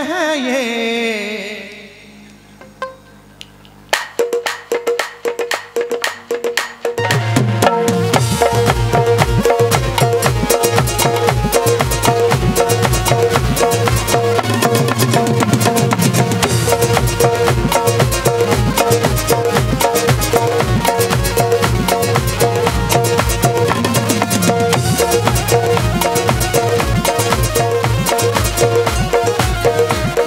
हैं ये।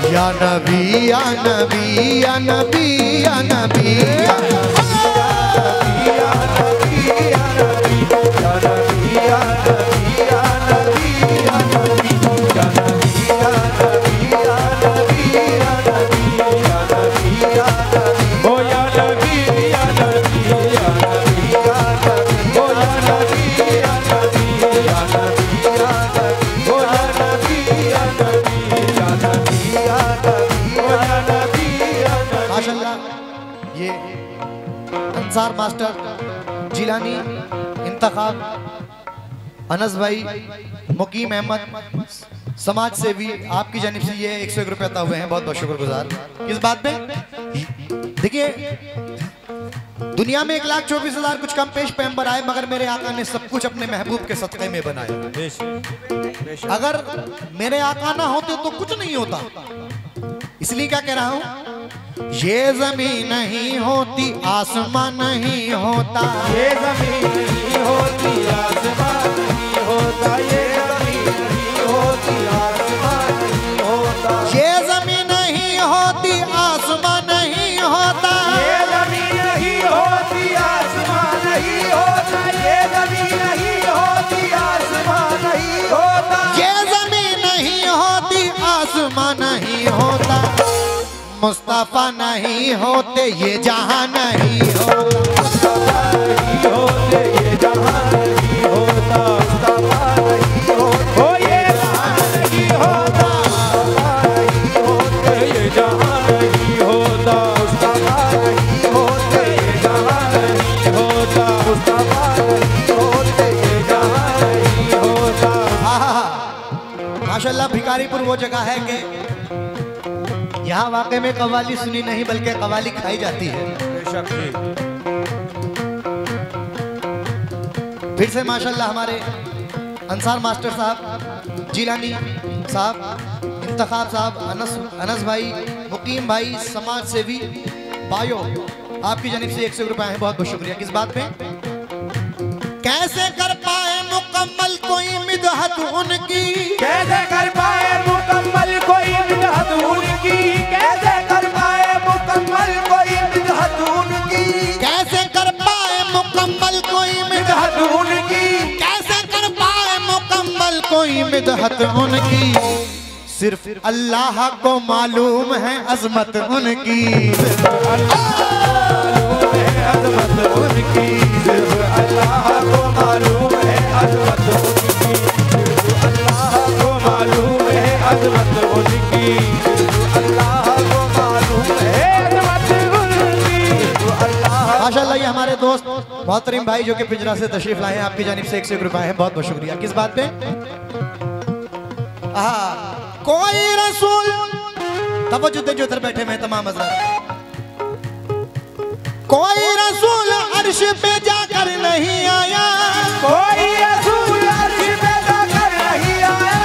या नबी या नबी या नबी या नबी या नबी या नबी या नबी या नबी या नबी या नबी या नबी या नबी या नबी या नबी या नबी या नबी या नबी ओ या नबी या नबी या नबी या नबी ओ या नबी या नबी या नबी या नबी ओ या नबी या नबी या नबी माशाल्लाह। ये अंसार मास्टर जिलानी इंतखाब अनस भाई मुकीम अहमद समाज सेवी आपकी जानिब से ये 101 रुपये अता हुए हैं, बहुत बहुत शुक्रगुजार। किस बात पे? देखिए दुनिया में 1,24,000 कुछ कम पेश पैगंबर आए, मगर मेरे आका ने सब कुछ अपने महबूब के सदक़े में बनाया। अगर मेरे आका ना होते तो कुछ नहीं होता। इसलिए क्या कह रहा हूं, ये ज़मीन नहीं होती आसमान नहीं होता, ये ज़मीन नहीं होती आसमान नहीं होता, ये ज़मीन नहीं होती आसमान नहीं होता, ये ज़मीन नहीं होती आसमान नहीं होता, ये ज़मीन नहीं होती आसमान नहीं होता, ये ज़मीन नहीं होती आसमान नहीं होता, ये ज़मीन नहीं होती आसमान नहीं होता, मुस्तफा नहीं होते ये जहां नहीं होता, मुस्तफा नहीं होते ये जहां नहीं होता, मुस्तफा नहीं होते ये जहां नहीं होता, नहीं होते ये जहां नहीं होता, मुस्तफा नहीं होते ये जहां नहीं होता, मुस्तफा नहीं होते ये जहां नहीं होता। माशाल्लाह भिखारीपुर वो जगह है कि यहाँ वाकई में कव्वाली सुनी नहीं बल्कि कव्वाली खाई जाती है। फिर से माशाल्लाह हमारे अंसार मास्टर साहब जिलानी साहब इंतखाब साहब अनस भाई मुकीम भाई समाज सेवी भाइयों आपकी जानिब से 101 रुपए हैं, बहुत बहुत शुक्रिया। किस बात पे? कैसे कर पाए मुकम्मल कोई मिदहत उनकी, कैसे कर पाए मुकम्मल कोई मिदहत उनकी, कैसे कर पाए मुकम्मल कोई मिदहत उनकी, कैसे कर पाए मुकम्मल कोई मिदहत उनकी, कैसे कर पाए मुकम्मल कोई मिदहत उनकी, सिर्फ अल्लाह को मालूम है अज़मत उनकी, सिर्फ अल्लाह को मालूम है अज़मत उनकी, सिर्फ अल्लाह को मालूम है अज़मत उनकी, सिर्फ अल्लाह को मालूम है अज़मत उनकी, सिर्फ अल्लाह को मालूम है अज़मत उनकी, सिर्फ अल्लाह। माशाल्लाह ये हमारे दोस्त मोहतरम भाई जो कि पिंजरा से तशरीफ लाए हैं, आपकी जानिब से 101 रुपए हैं, बहुत बहुत शुक्रिया। किस बात पे? कोई रसूल तवज्जो दे जो इधर बैठे हैं तमाम हज़रात, कोई रसूल अर्श पे जाकर नहीं आया, कोई रसूल अर्श पे जाकर नहीं आया,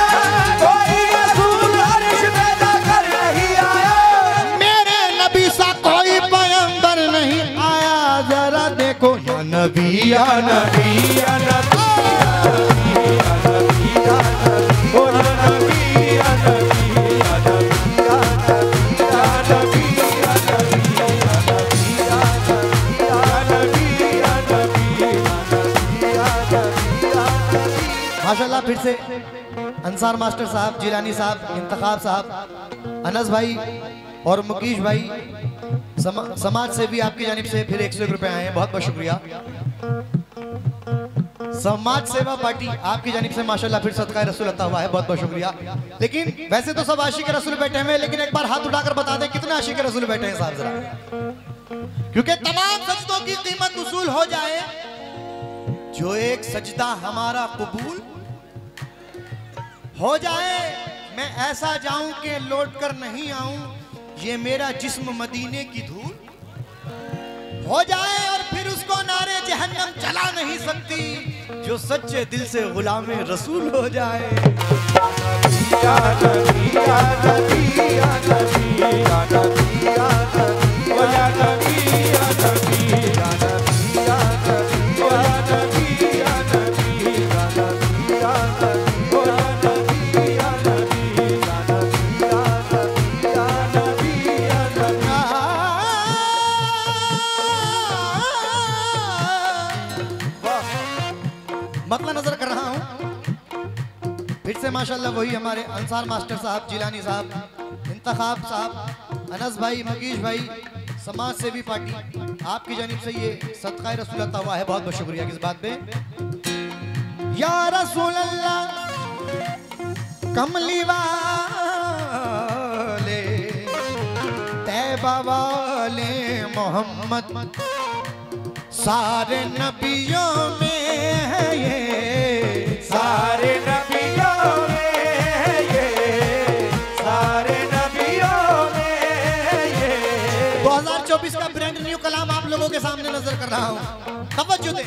कोई रसूल अर्श पे जाकर नहीं आया, मेरे नबी सा कोई पैगंबर नहीं आया, जरा देखो या नबी या नबी या नबी या नबी या नबी ओ या नबी या नबी या नबी या नबी या नबी या नबी या नबी या नबी या नबी। माशाल्लाह फिर से अंसार मास्टर साहब जिलानी साहब इंतखाब साहब अनस भाई और मुकेश भाई समाज से भी आपकी जानिब से फिर 101 रुपए आए हैं, बहुत बहुत शुक्रिया। समाज सेवा पार्टी आपकी जानिब से माशाल्लाह फिर सदका रसूल अता हुआ है, बहुत बहुत शुक्रिया। लेकिन वैसे तो सब आशिक रसूल बैठे हुए हैं, लेकिन एक बार हाथ उठाकर बता दें कितने आशिक रसूल बैठे हैं साहब जरा, क्योंकि तमाम सजदों की कीमत वसूल हो जाए, जो एक सजदा हमारा कबूल हो जाए मैं ऐसा जाऊं कि लौट कर नहीं आऊं, ये मेरा जिस्म मदीने की धूल हो जाए और फिर उसको नारे जहन्नम चला नहीं सकती, जो सच्चे दिल से गुलामे रसूल हो जाए। या नबी या नबी या नबी या नबी या नबी या नबी या नबी या नबी या नबी या नबी या नबी या नबी या नबी या नबी या नबी या नबी या नबी मतला नजर कर रहा हूं फिर से माशाल्लाह वही हमारे अंसार मास्टर साहब, जिलानी साहब, इंतखाब साहब, अनस भाई, मकीश भाई, समाज सेवी पार्टी, आपकी जानिब से ये सदका रसूल अता हुआ है। बहुत बहुत शुक्रिया किस बात पे। या रसूल अल्लाह कमली वाले तैबा वाले मोहम्मद, सारे नबियों में है ये, सारे नबियों में है ये, सारे नबियों में है ये। 2024 का ब्रांड न्यू कलाम आप लोगों के सामने नजर कर रहा हूं, तवज्जो दे।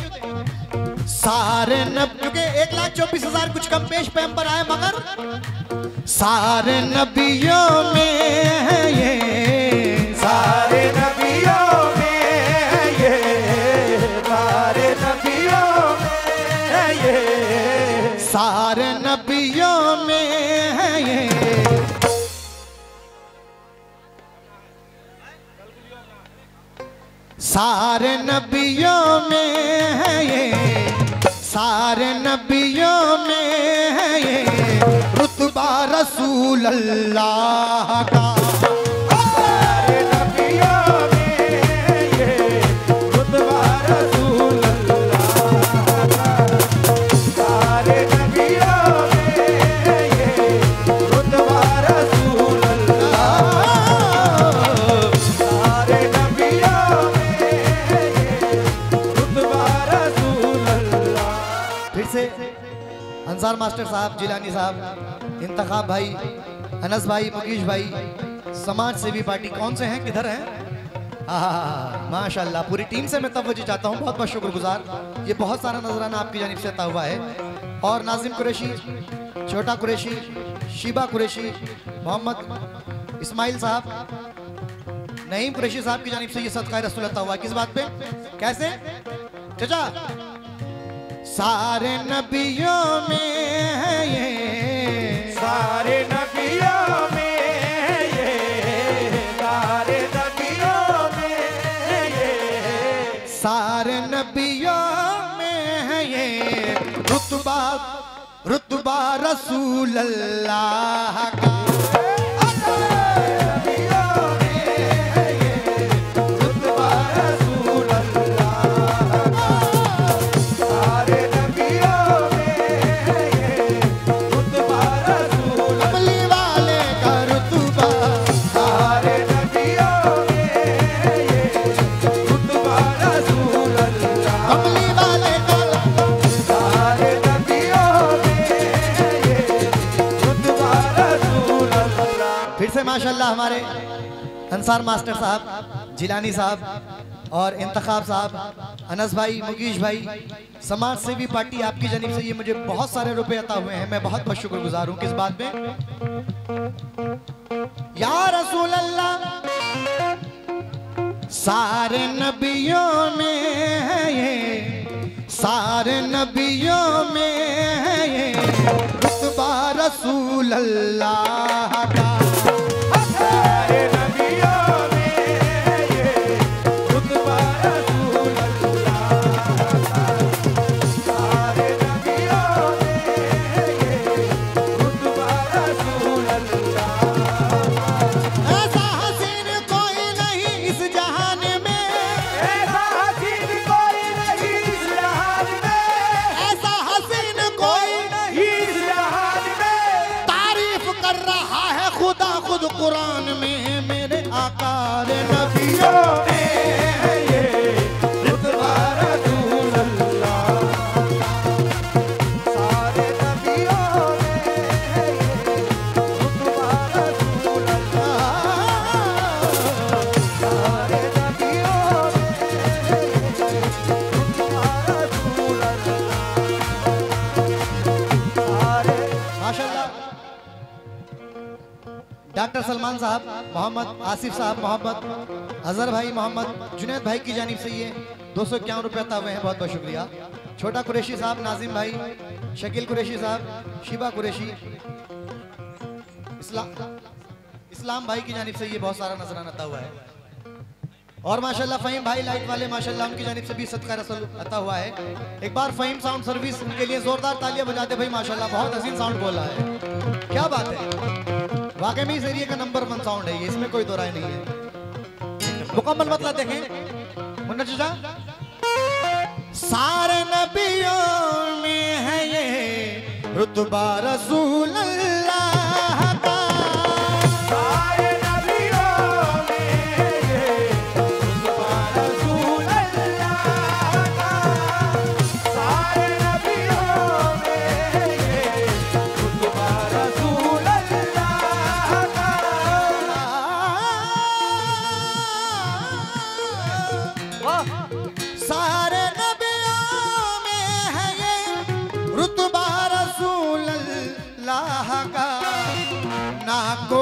सारे नबी के 1,24,000 कुछ कम पेश पे हम पर आए, मगर सारे नबियों में है ये, सारे नबियों में है ये, सारे नबियों में है ये, सारे नबियों में है ये। सारे नबियों में है ये, सारे नबियों में है ये, रुतबा रसूल अल्लाह का। सारे नबियों में है ये, रुतबा रसूल अल्लाह का। सारे नबियों में है ये, रुतबा रसूल अल्लाह। सारे नबियों में है ये, रुतबा रसूल अल्लाह। फिर से अंसार मास्टर साहब, जिलानी साहब, इंतखाब भाई, अनस भाई, मुकीश भाई, समाज सेवी पार्टी, कौन से हैं, किधर हैं? माशाल्लाह पूरी टीम से मैं तवज्जो चाहता हूँ, बहुत बहुत शुक्रगुजार। ये बहुत सारा नजराना आपकी जानिब से अता हुआ है। और नाजिम कुरैशी, छोटा कुरैशी, शीबा कुरैशी, मोहम्मद इस्माइल साहब, नईम कुरैशी साहब की जानिब से ये सदका रसूल अता हुआ है। किस बात पे, कैसे चाचा? सारे नबियों में है ये, सारे नबियों में है ये, सारे नबियों में है ये, सारे नबियों में है ये, रुतबा रुतबा रसूल अल्लाह का। माशाल्लाह हमारे अंसार मास्टर साहब, जिलानी साहब और इंतखाब साहब, अनस भाई, मुकीश भाई, समाज सेवी पार्टी, आपकी जानिब से ये मुझे बहुत सारे रुपए अता हुए हैं। मैं बहुत बहुत शुक्रगुजार हूँ। किस बात में? या रसूल अल्लाह सारे नबियों में है ये, सारे नबियों में है ये, रुतबा रसूल अल्लाह का। सारे नबियों में है ये, रुतबा रसूल अल्लाह का। सारे नबियों में है ये, रुतबा रसूल अल्लाह का। ऐसा हसीन कोई नहीं इस जहान में, ऐसा हसीन कोई नहीं इस जहान में, ऐसा हसीन कोई नहीं इस जहान में। तारीफ कर रहा है खुदा खुद कुरान में, मेरे आकार नबियों में है ये, रुतबा रसूल अल्लाह। सारे नबियों में है ये, डॉक्टर सलमान साहब, मोहम्मद आसिफ साहब, मोहम्मद अजहर भाई, मोहम्मद जुनैद भाई की जानिब से ये 251 रुपये अता हुए हैं, बहुत बहुत शुक्रिया। छोटा कुरैशी साहब, नाजिम भाई, शकील कुरैशी साहब, शिबा कुरैशी, इस्लाम भाई की जानिब से ये बहुत सारा नजराना अता हुआ है। और माशाल्लाह फ़हीम भाई लाइट वाले, माशाल्लाह उनकी जानिब से भी सदका रसूल अता हुआ है। एक बार फ़हीम साउंड सर्विस उनके लिए जोरदार तालियां बजाते भाई, माशाल्लाह बहुत हसीन साउंड बोला है, क्या बात है। वाकई में इस एरिया का नंबर 1 साउंड है ये, इसमें कोई दो राय नहीं है। मुकम्मल मतलब देखें मुन्ना चाचा, सारे नबियों में है ये रुतबा रसूल अल्लाह का, सारे नबियों में है ये रुतबा रसूल अल्लाह का, सारे नबियों में है ये रुतबा रसूल अल्लाह का। सारे रुतबा रसूल अल्लाह का, ना को